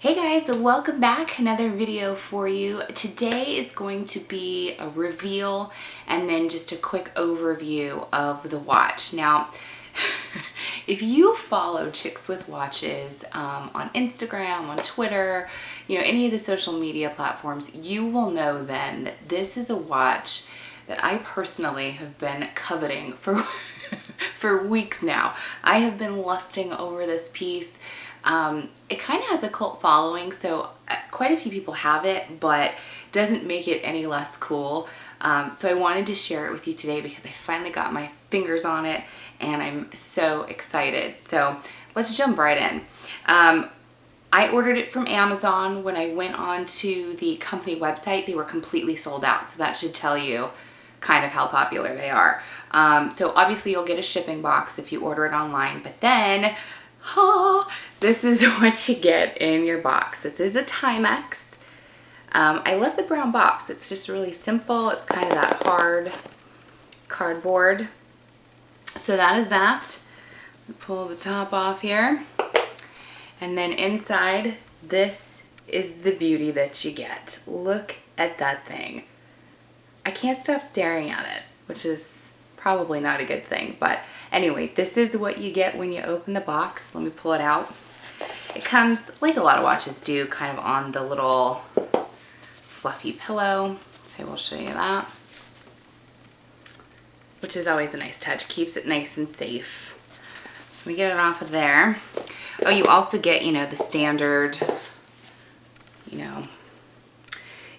Hey guys, welcome back. Another video for you. Today is going to be a reveal and then just a quick overview of the watch. Now, if you follow Chicks with Watches on Instagram, on Twitter, any of the social media platforms, you will know then that this is a watch that I personally have been coveting for for weeks now. I have been lusting over this piece. It kind of has a cult following, so quite a few people have it, but doesn't make it any less cool. So I wanted to share it with you today because I finally got my fingers on it and I'm so excited. So let's jump right in. I ordered it from Amazon. When I went on to the company website, they were completely sold out. So that should tell you kind of how popular they are. So obviously you'll get a shipping box if you order it online, but then this is what you get in your box. It is a Timex. I love the brown box. It's just really simple. It's kind of that hard cardboard. So that is that. Pull the top off here. And then inside, this is the beauty that you get. Look at that thing. I can't stop staring at it, which is probably not a good thing, but anyway, this is what you get when you open the box. Let me pull it out. It comes, like a lot of watches do, kind of on the little fluffy pillow. I will show you that, which is always a nice touch. Keeps it nice and safe. So we get it off of there. Oh, you also get, the standard,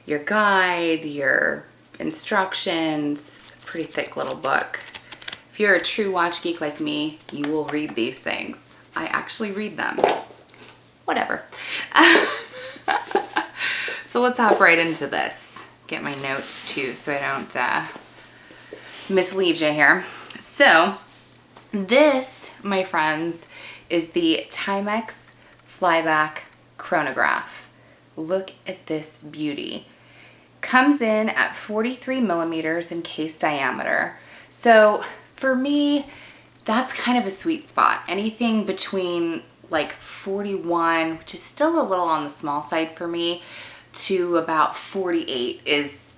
your guide, your instructions. It's a pretty thick little book. If you're a true watch geek like me, you will read these things. I actually read them. Whatever. So let's hop right into this. Get my notes too so I don't mislead you here. So this, my friends, is the Timex Flyback Chronograph. Look at this beauty. Comes in at 43 millimeters in case diameter. So for me, that's kind of a sweet spot. Anything between like 41, which is still a little on the small side for me, to about 48 is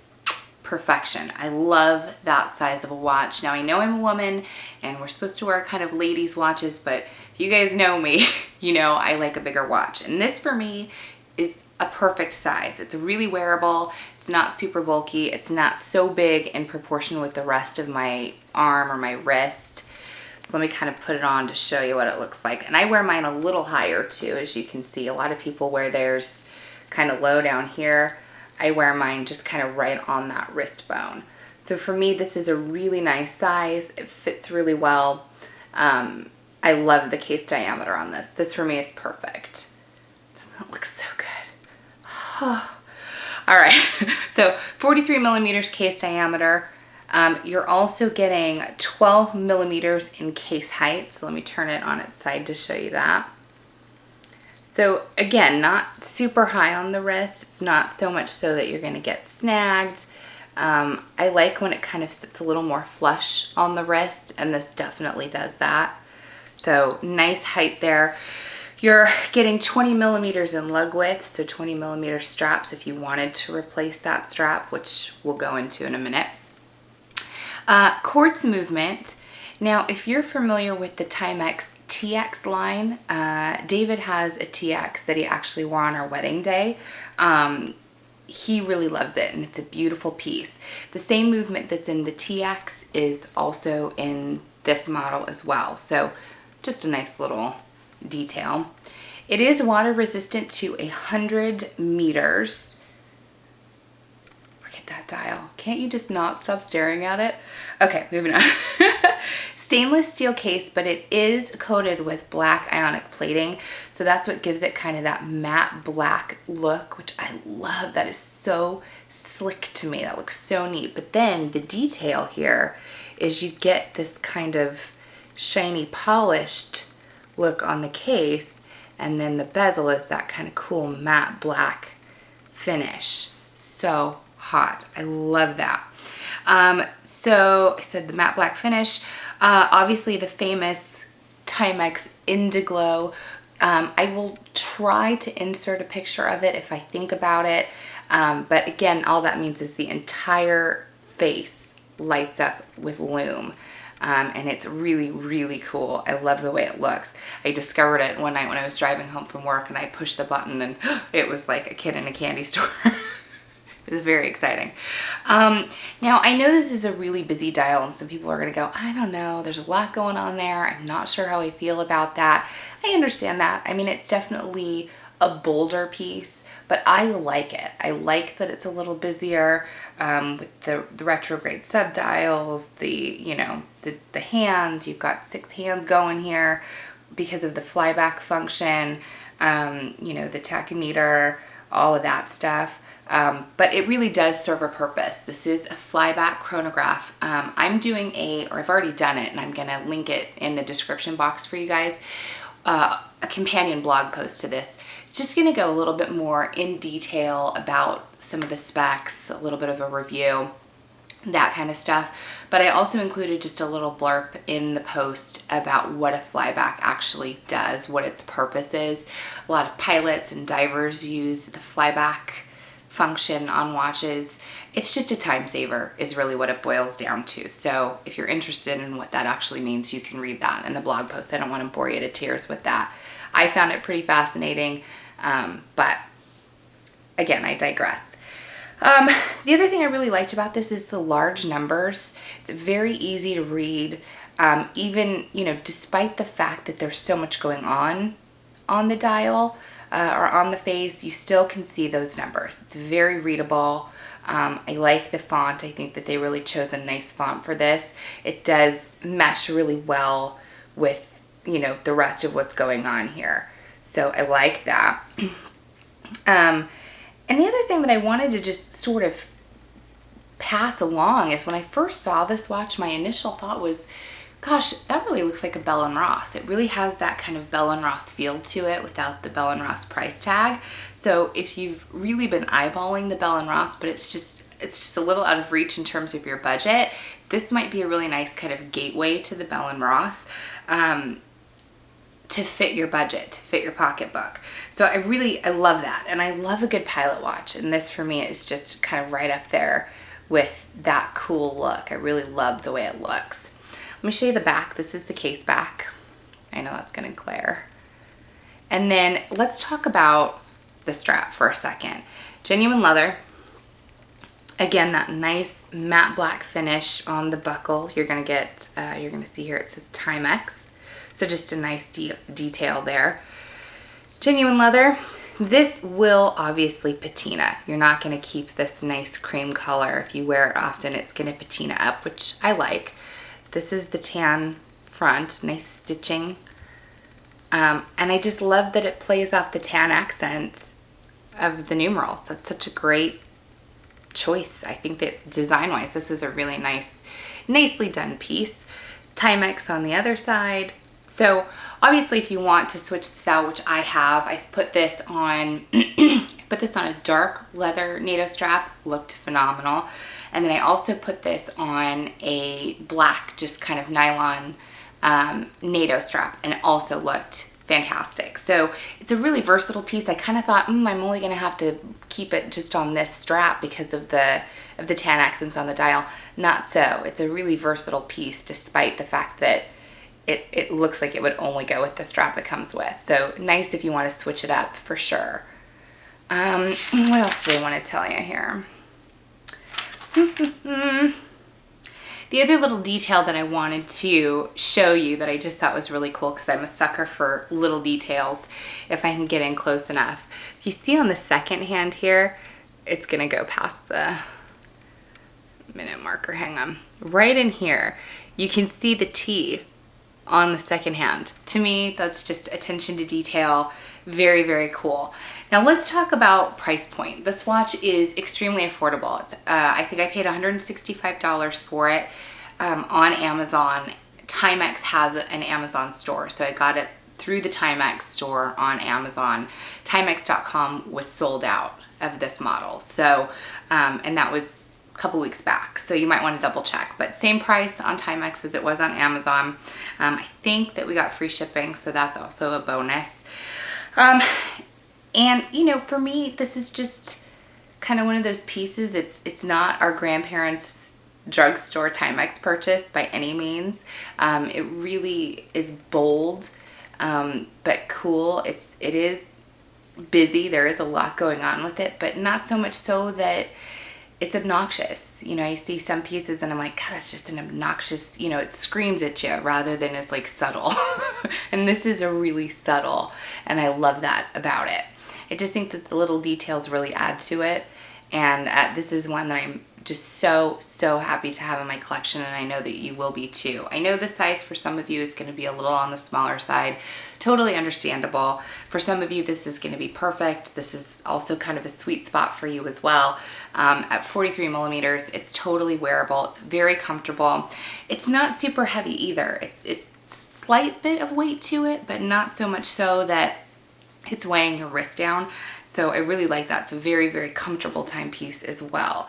perfection. I love that size of a watch. Now I know I'm a woman and we're supposed to wear kind of ladies' watches, but if you guys know me, I like a bigger watch. And this for me is a perfect size. It's really wearable. It's not super bulky. It's not so big in proportion with the rest of my arm or my wrist. So let me kind of put it on to show you what it looks like. And I wear mine a little higher too, as you can see. A lot of people wear theirs kind of low down here. I wear mine just kind of right on that wrist bone. So for me, this is a really nice size. It fits really well. I love the case diameter on this. This for me is perfect. Doesn't it look so good? All right, so 43 millimeters case diameter. You're also getting 12 millimeters in case height. So let me turn it on its side to show you that. So again, not super high on the wrist. It's not so much so that you're gonna get snagged. I like when it kind of sits a little more flush on the wrist, and this definitely does that. So nice height there. You're getting 20 millimeters in lug width, so 20 millimeter straps if you wanted to replace that strap, which we'll go into in a minute. Quartz movement. Now, if you're familiar with the Timex TX line, David has a TX that he actually wore on our wedding day. He really loves it, and it's a beautiful piece. The same movement that's in the TX is also in this model as well, so just a nice little detail. It is water resistant to 100 meters. Look at that dial. Can't you just not stop staring at it? Okay, moving on. Stainless steel case, but it is coated with black ionic plating. So that's what gives it kind of that matte black look, which I love. That is so slick to me. That looks so neat. But then the detail here is you get this kind of shiny polished look on the case, and then the bezel is that kind of cool matte black finish. So hot. I love that. So I said the matte black finish. Obviously the famous Timex Indiglo I will try to insert a picture of it if I think about it. But again, all that means is the entire face lights up with lume. And it's really, really cool. I love the way it looks. I discovered it one night when I was driving home from work, and I pushed the button and it was like a kid in a candy store. It was very exciting. Now, I know this is a really busy dial, and some people are going to go, I don't know, there's a lot going on there. I'm not sure how I feel about that. I understand that. I mean, it's definitely a bolder piece, but I like it. I like that it's a little busier with the retrograde subdials, the hands. You've got 6 hands going here because of the flyback function, the tachymeter, all of that stuff. But it really does serve a purpose. This is a flyback chronograph. I'm doing I've already done it, and I'm going to link it in the description box for you guys, a companion blog post to this. Just going to go a little bit more in detail about some of the specs, a little bit of a review, that kind of stuff. But I also included just a little blurb in the post about what a flyback actually does, what its purpose is. A lot of pilots and divers use the flyback function on watches. It's just a time saver is really what it boils down to. So if you're interested in what that actually means, you can read that in the blog post. I don't want to bore you to tears with that. I found it pretty fascinating, but again, I digress. The other thing I really liked about this is the large numbers. It's very easy to read, even, despite the fact that there's so much going on the dial, or on the face, you still can see those numbers. It's very readable. I like the font. I think that they really chose a nice font for this. It does mesh really well with, the rest of what's going on here. So I like that. And the other thing that I wanted to just sort of pass along is when I first saw this watch, my initial thought was, gosh, that really looks like a Bell & Ross. It really has that kind of Bell & Ross feel to it without the Bell & Ross price tag. So if you've really been eyeballing the Bell & Ross, but it's just a little out of reach in terms of your budget, this might be a really nice kind of gateway to the Bell & Ross to fit your budget, to fit your pocketbook. So I love that. And I love a good pilot watch. And this for me is just kind of right up there with that cool look. I really love the way it looks. Let me show you the back. This is the Caseback. I know that's going to glare. And then let's talk about the strap for a second. Genuine leather. Again, that nice matte black finish on the buckle. You're going to see here it says Timex. So just a nice detail there. Genuine leather. This will obviously patina. You're not going to keep this nice cream color. If you wear it often, it's going to patina up, which I like. This is the tan front, nice stitching. And I just love that it plays off the tan accent of the numerals. That's such a great choice. I think that design-wise, this is a really nicely done piece. Timex on the other side. So obviously if you want to switch this out, which I have, I've put this on, a dark leather NATO strap, looked phenomenal. And then I also put this on a black, just kind of nylon NATO strap, and it also looked fantastic. So it's a really versatile piece. I kind of thought, I'm only going to have to keep it just on this strap because of the tan accents on the dial. Not so. It's a really versatile piece, despite the fact that it looks like it would only go with the strap it comes with. So nice if you want to switch it up for sure. What else do I want to tell you here? The other little detail that I wanted to show you that I just thought was really cool, because I'm a sucker for little details if I can get in close enough. If you see on the second hand here, it's going to go past the minute marker. Hang on. Right in here, you can see the T on the second hand. To me, that's just attention to detail. Very, very cool. Now let's talk about price point. This watch is extremely affordable. It's, I think I paid $165 for it on Amazon. Timex has an Amazon store, so I got it through the Timex store on Amazon. Timex.com was sold out of this model. So, and that was couple weeks back, so you might want to double check. But same price on Timex as it was on Amazon. I think that we got free shipping, so that's also a bonus. And you know, for me, this is just kind of one of those pieces. It's not our grandparents' drugstore Timex purchase by any means. It really is bold, but cool. It is busy. There is a lot going on with it, but not so much so that it's obnoxious. You know, I see some pieces and I'm like, God, that's just an obnoxious, you know, it screams at you rather than it's like subtle. And this is a really subtle, and I love that about it. I just think that the little details really add to it. And this is one that I'm just so happy to have in my collection, and I know that you will be too. I know the size for some of you is going to be a little on the smaller side. Totally understandable. For some of you, this is going to be perfect. This is also kind of a sweet spot for you as well. At 43 millimeters, it's totally wearable. It's very comfortable. It's not super heavy either. It's slight bit of weight to it, but not so much so that it's weighing your wrist down. So I really like that. It's a very comfortable timepiece as well.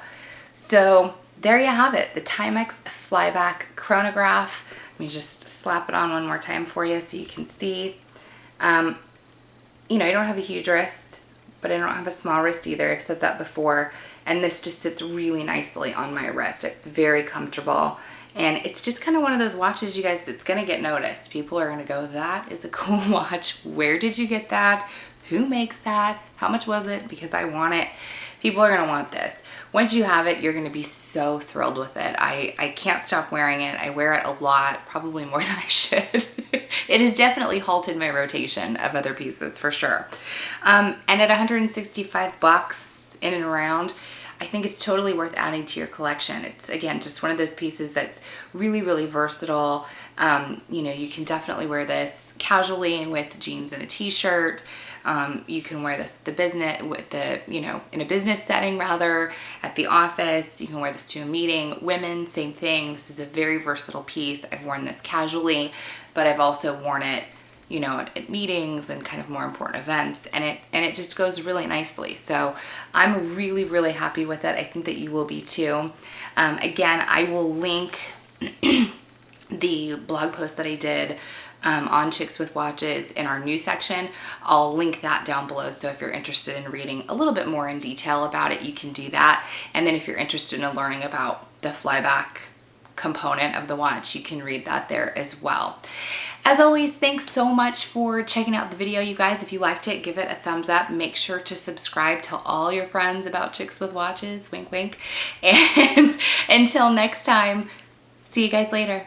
So there you have it, the Timex Flyback Chronograph. Let me just slap it on one more time for you so you can see. You know, I don't have a huge wrist, but I don't have a small wrist either. I've said that before. And this just sits really nicely on my wrist. It's very comfortable. And it's just kind of one of those watches, you guys, that's going to get noticed. People are going to go, that is a cool watch. Where did you get that? Who makes that? How much was it? Because I want it. People are going to want this. Once you have it, you're going to be so thrilled with it. I can't stop wearing it. I wear it a lot, probably more than I should. It has definitely halted my rotation of other pieces for sure. And at $165 in and around, I think it's totally worth adding to your collection. It's, again, just one of those pieces that's really versatile. You know, you can definitely wear this casually with jeans and a t-shirt. You can wear this at the business, with the, you know, in a business setting rather, at the office. You can wear this to a meeting. Women, same thing. This is a very versatile piece. I've worn this casually, but I've also worn it, you know, at meetings and kind of more important events, and it just goes really nicely. So I'm really happy with it. I think that you will be too. Again, I will link the blog post that I did on Chicks with Watches in our news section. I'll link that down below, so if you're interested in reading a little bit more in detail about it, you can do that. And then if you're interested in learning about the flyback component of the watch, you can read that there as well. As always, thanks so much for checking out the video, you guys. If you liked it, give it a thumbs up. Make sure to subscribe. Tell all your friends about Chicks with Watches. Wink, wink. And until next time, see you guys later.